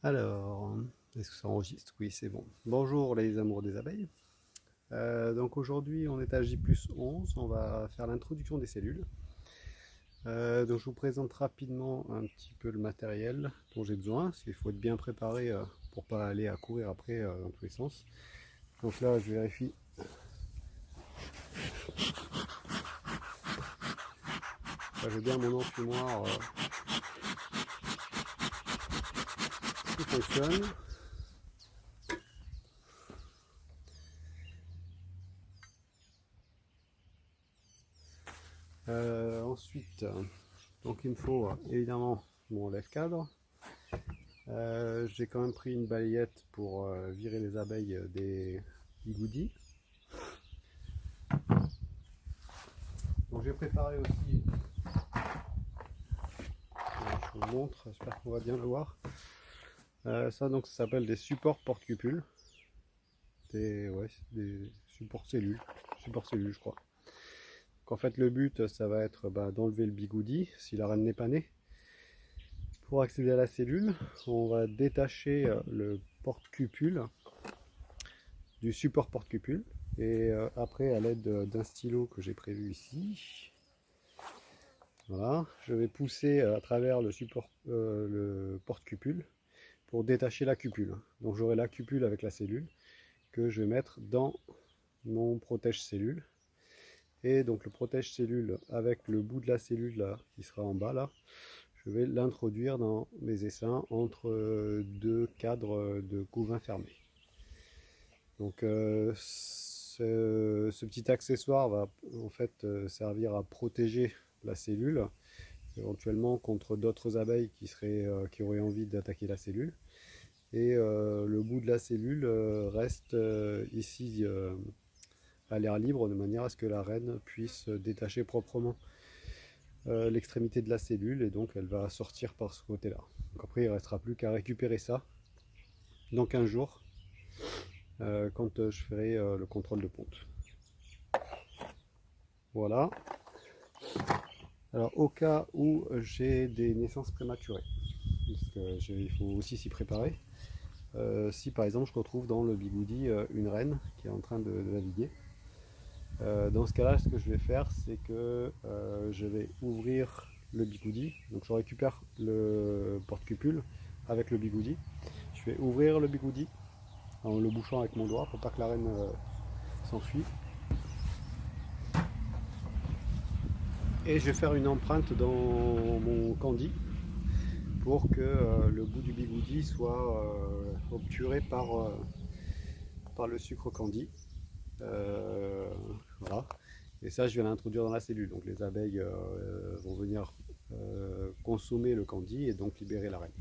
Alors, est-ce que ça enregistre? Oui, c'est bon. Bonjour les amours des abeilles. Donc aujourd'hui on est à J+11, on va faire l'introduction des cellules. Donc je vous présente rapidement un petit peu le matériel dont j'ai besoin. Il faut être bien préparé pour pas aller à courir après dans tous les sens. Donc là je vérifie. J'ai bien mon enfumoir qui fonctionne. Ensuite, donc il me faut évidemment mon lève-cadre. J'ai quand même pris une balayette pour virer les abeilles des bigoudis. Donc j'ai préparé aussi, je vous montre, j'espère qu'on va bien le voir. Ça donc ça s'appelle des supports porte-cupules. Des supports cellules je crois. Donc en fait le but ça va être d'enlever le bigoudi si la reine n'est pas née. Pour accéder à la cellule, on va détacher le porte-cupule du support porte-cupule. Et après, à l'aide d'un stylo que j'ai prévu ici, voilà, je vais pousser à travers le support, le porte-cupule pour détacher la cupule. Donc j'aurai la cupule avec la cellule que je vais mettre dans mon protège-cellule. Et donc le protège-cellule avec le bout de la cellule là, qui sera en bas là, je vais l'introduire dans mes essaims entre deux cadres de couvain fermés. Donc ce petit accessoire va en fait servir à protéger la cellule, éventuellement contre d'autres abeilles qui auraient envie d'attaquer la cellule. Et le bout de la cellule reste ici à l'air libre, de manière à ce que la reine puisse détacher proprement l'extrémité de la cellule, et donc elle va sortir par ce côté-là. Donc après il ne restera plus qu'à récupérer ça dans 15 jours. Quand je ferai le contrôle de ponte. Voilà. Alors au cas où j'ai des naissances prématurées, parce qu'il faut aussi s'y préparer, si par exemple je retrouve dans le bigoudi une reine qui est en train de naviguer, dans ce cas-là, ce que je vais faire, c'est que je vais ouvrir le bigoudi. Donc je récupère le porte-cupule avec le bigoudi. Je vais ouvrir le bigoudi en le bouchant avec mon doigt pour pas que la reine s'enfuit. Et je vais faire une empreinte dans mon candy pour que le bout du bigoudi soit obturé par le sucre candy. Voilà. Et ça, je vais l'introduire dans la cellule. Donc les abeilles vont venir consommer le candy et donc libérer la reine.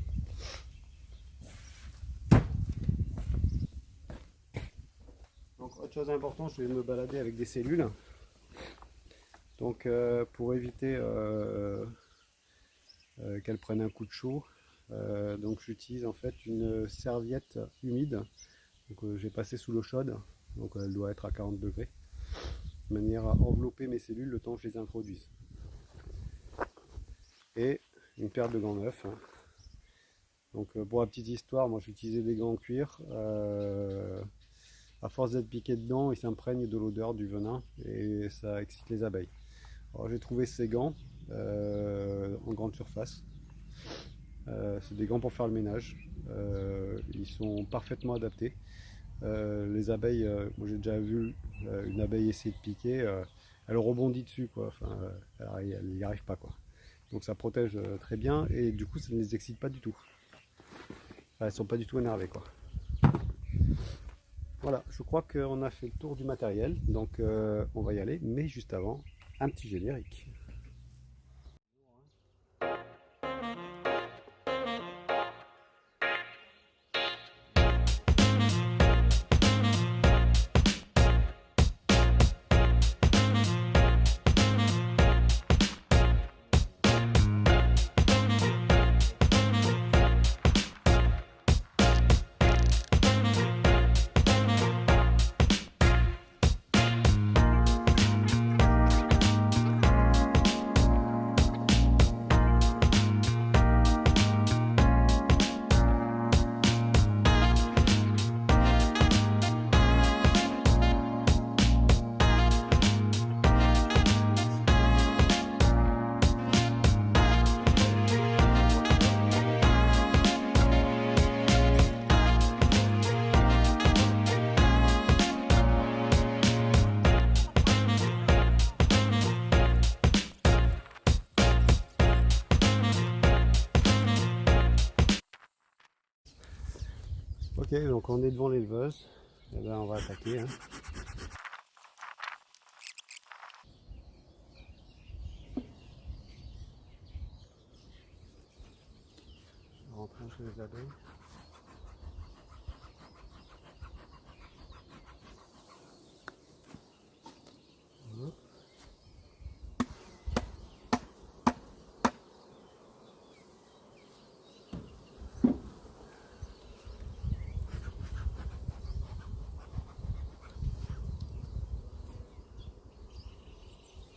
Donc autre chose importante, je vais me balader avec des cellules. Donc pour éviter qu'elles prennent un coup de chaud, donc j'utilise en fait une serviette humide. Donc j'ai passé sous l'eau chaude, donc elle doit être à 40 degrés, de manière à envelopper mes cellules le temps que je les introduise. Et une paire de gants neufs. Donc pour la petite histoire, moi j'utilisais des gants en cuir. À force d'être piqué dedans, ils s'imprègnent de l'odeur du venin et ça excite les abeilles. Alors j'ai trouvé ces gants en grande surface. C'est des gants pour faire le ménage. Ils sont parfaitement adaptés. Les abeilles, moi j'ai déjà vu une abeille essayer de piquer, elle rebondit dessus quoi. Enfin, elle n'y arrive pas quoi. Donc ça protège très bien et du coup ça ne les excite pas du tout. Elles sont pas du tout énervées quoi. Voilà, je crois qu'on a fait le tour du matériel, donc on va y aller, mais juste avant, un petit générique. Ok, donc on est devant l'éleveuse. Et ben on va attaquer. Hein. On va rentrer chez les abeilles. Hop.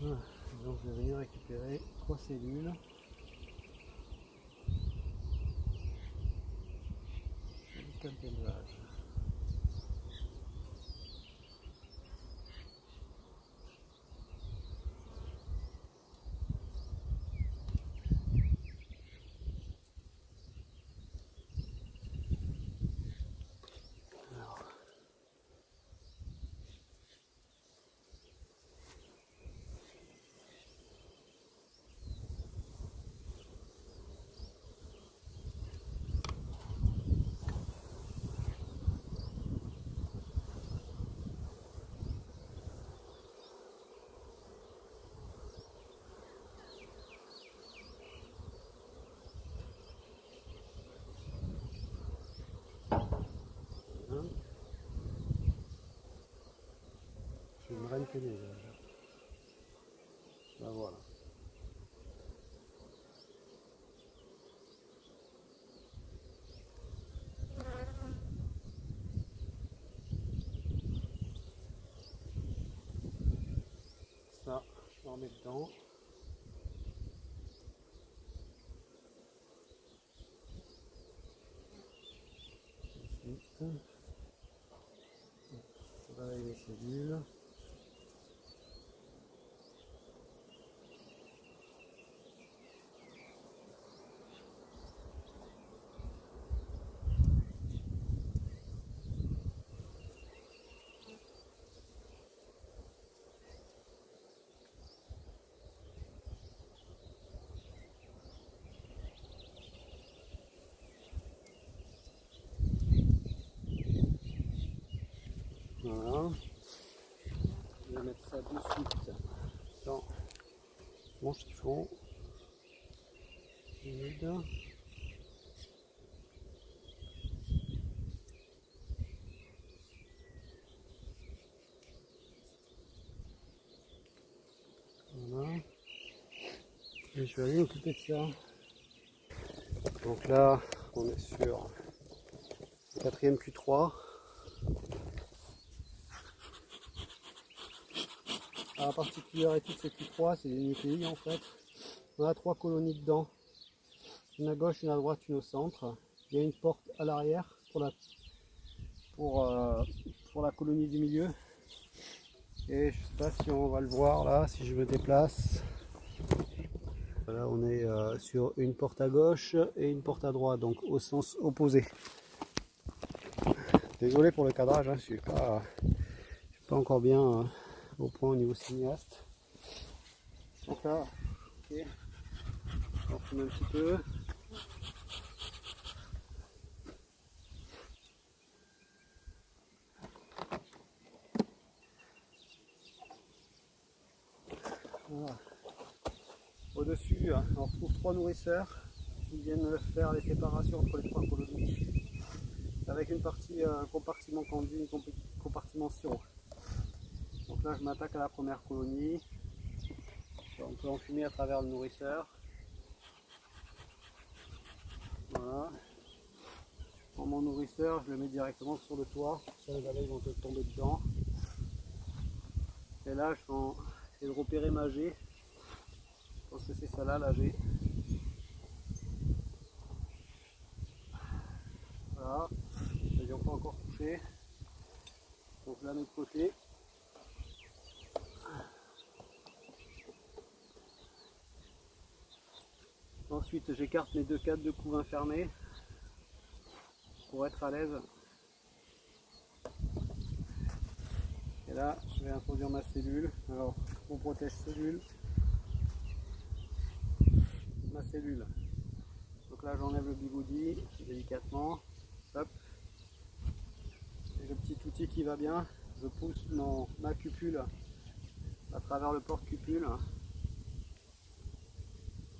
Voilà. Donc je vais venir récupérer 3 cellules. Sur le cadre d'élevage. J'ai une reine télé. Là voilà. Ça, je vais en mettre dedans. Ensuite, je travaille les cellules. Voilà. Je vais mettre ça de suite dans mon chiffon humide. Voilà. Et je vais aller m'occuper de ça. Donc là, on est sur le 4e Q3. La particularité de ce Q3, c'est une UTI en fait. On a 3 colonies dedans. Une à gauche, une à droite, une au centre. Il y a une porte à l'arrière pour la colonie du milieu. Et je ne sais pas si on va le voir là, si je me déplace. Là on est sur une porte à gauche et une porte à droite, donc au sens opposé. Désolé pour le cadrage, hein, je suis pas encore bien au point au niveau cinéaste. Donc là, ok, on filme un petit peu. Voilà. Au-dessus, on retrouve 3 nourrisseurs qui viennent faire les séparations entre les 3 colonies avec une partie compartiment conduit, une compartiment sirop. Donc là, je m'attaque à la première colonie. On peut enfumer à travers le nourrisseur. Voilà. Pour mon nourrisseur, je le mets directement sur le toit. Ça, les abeilles vont tomber dedans. Et là, je vais essayer de repérer ma G. Je pense que c'est ça là, la G. Voilà. Elles n'ont pas encore touché. Donc je la mets de côté. Ensuite, j'écarte mes 2 cadres de couvain fermés pour être à l'aise. Et là, je vais introduire ma cellule. Alors, mon protège cellule. Ma cellule. Donc là, j'enlève le bigoudi délicatement. Hop. senti qu'il va bien, je pousse ma cupule à travers le porte-cupule.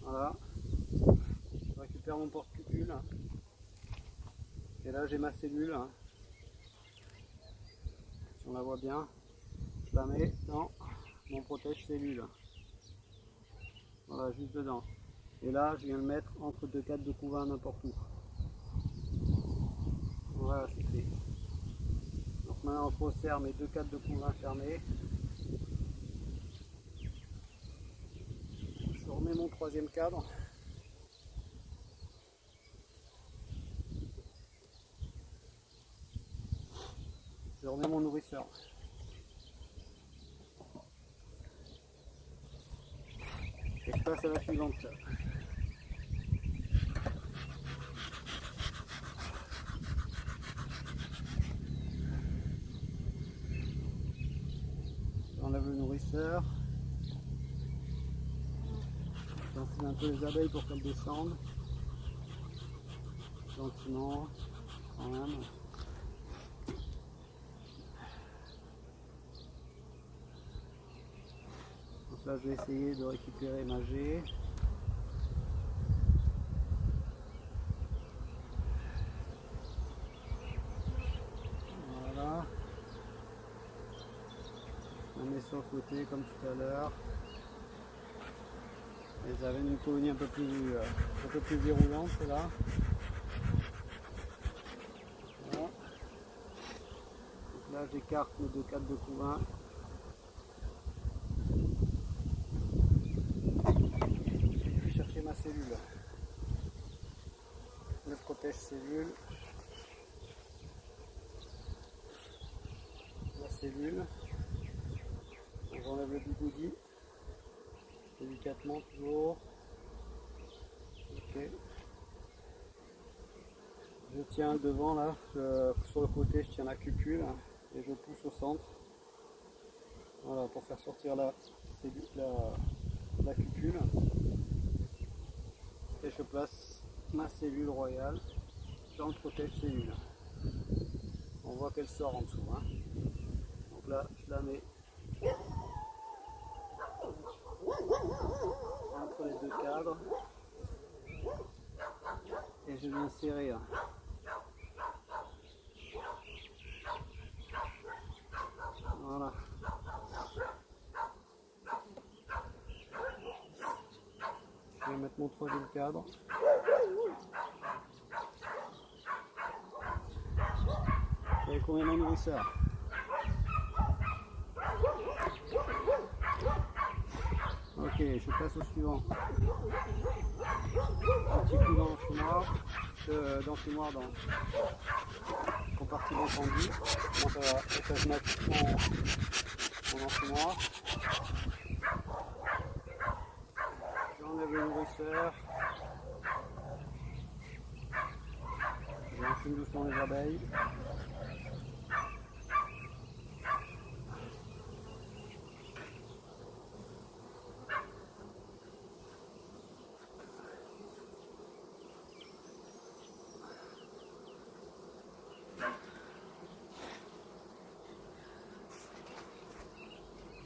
Voilà, je récupère mon porte-cupule et là j'ai ma cellule. Si on la voit bien, je la mets dans mon protège-cellule. Voilà, juste dedans. Et là, je viens le mettre entre deux cadres de couvain n'importe où. Voilà, c'est fait. Donc maintenant, je resserre mes deux cadres de couvain fermés. Je remets mon troisième cadre. Je remets mon nourrisseur. Et je passe à la suivante. J'enlève le nourrisseur. J'enfile un peu les abeilles pour qu'elles descendent. Gentiment, quand même. Donc là, je vais essayer de récupérer ma G. Voilà. On met sur le côté comme tout à l'heure. Elles avaient une colonie un peu plus virulente là. Voilà. Donc là, j'écarte mes deux cadres de couvain. Je vais chercher ma cellule. Le protège-cellule. La cellule. J'enlève le bigoudi. Délicatement toujours. Ok. Je tiens devant là, sur le côté je tiens la cupule et je pousse au centre. Voilà, pour faire sortir la cupule. Et je place ma cellule royale dans le protège-cellule. On voit qu'elle sort en dessous. Hein. Donc là, je la mets entre les deux cadres et je viens serrer. Voilà. Je vais mettre mon troisième cadre. Vous avez combien de nourrisseurs? Ok, je passe au suivant. Un petit coup dans le fumoir, dans le compartiment tendu. Donc ça je mets mon enfumoir. J'enlève le nourrisseur. J'enfume doucement les abeilles.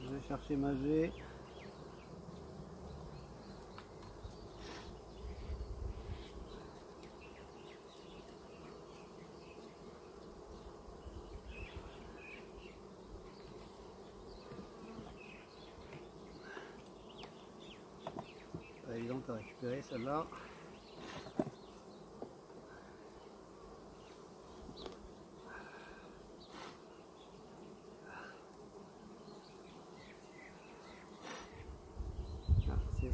Je vais chercher ma G. Pas évidente à récupérer celle-là.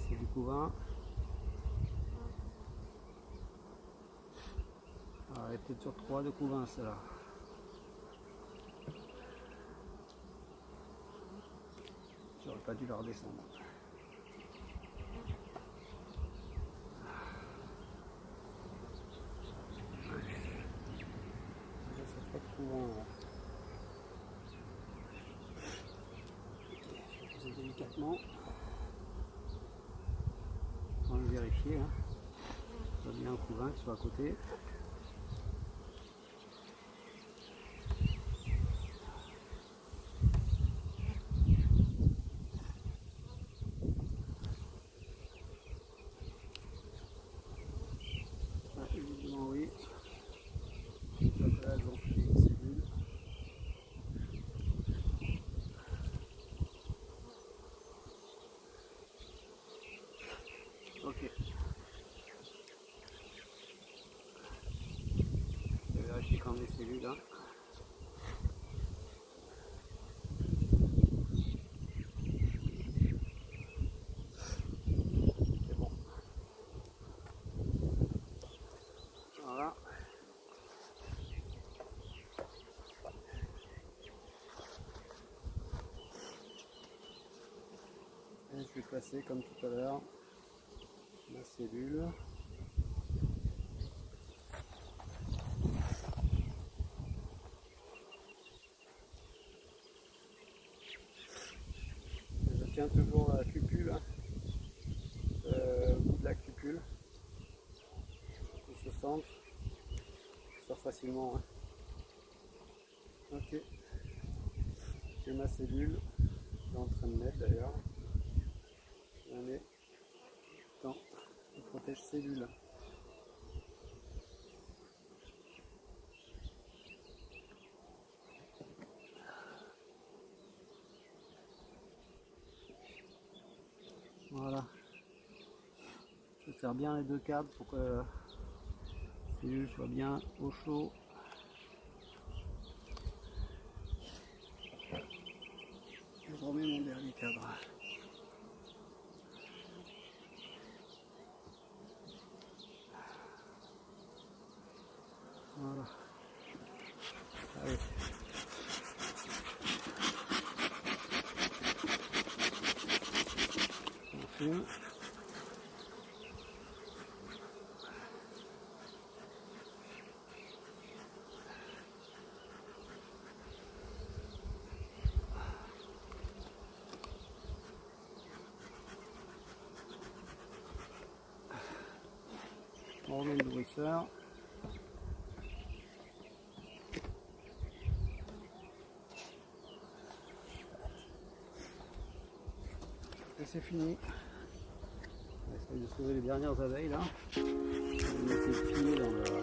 C'est du couvain. Elle est peut-être sur 3 de couvain celle-là. J'aurais pas dû la redescendre. Ça fait pas de couvain. Je vais poser délicatement. On va le vérifier. Hein. Il y a bien un couvain qui soit à côté. Voilà. C'est bon. Voilà. Et je vais placer comme tout à l'heure ma cellule. Je tiens toujours la cupule, au bout de la cupule, de ce centre, ça sort facilement. Hein. Ok, j'ai ma cellule, je suis en train de mettre d'ailleurs. On est dans le protège cellule. Voilà. Je serre bien les deux câbles pour que la cellule soit bien au chaud. Je remets mon dernier cadre. Voilà. Allez. On fume. On remet le nourrisseur. Et c'est fini. On va essayer de sauver les dernières abeilles là. On va essayer de filer dans le nourrisseur.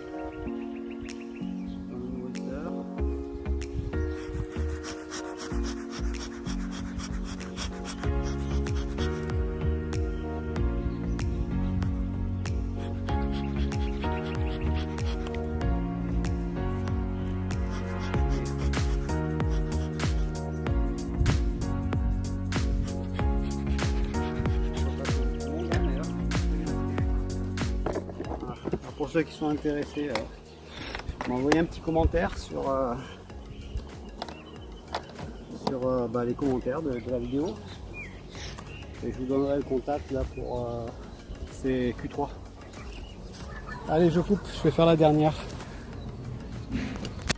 Pour ceux qui sont intéressés, m'envoyer un petit commentaire sur les commentaires de la vidéo. Et je vous donnerai le contact là pour ces Q3. Allez, je coupe, je vais faire la dernière.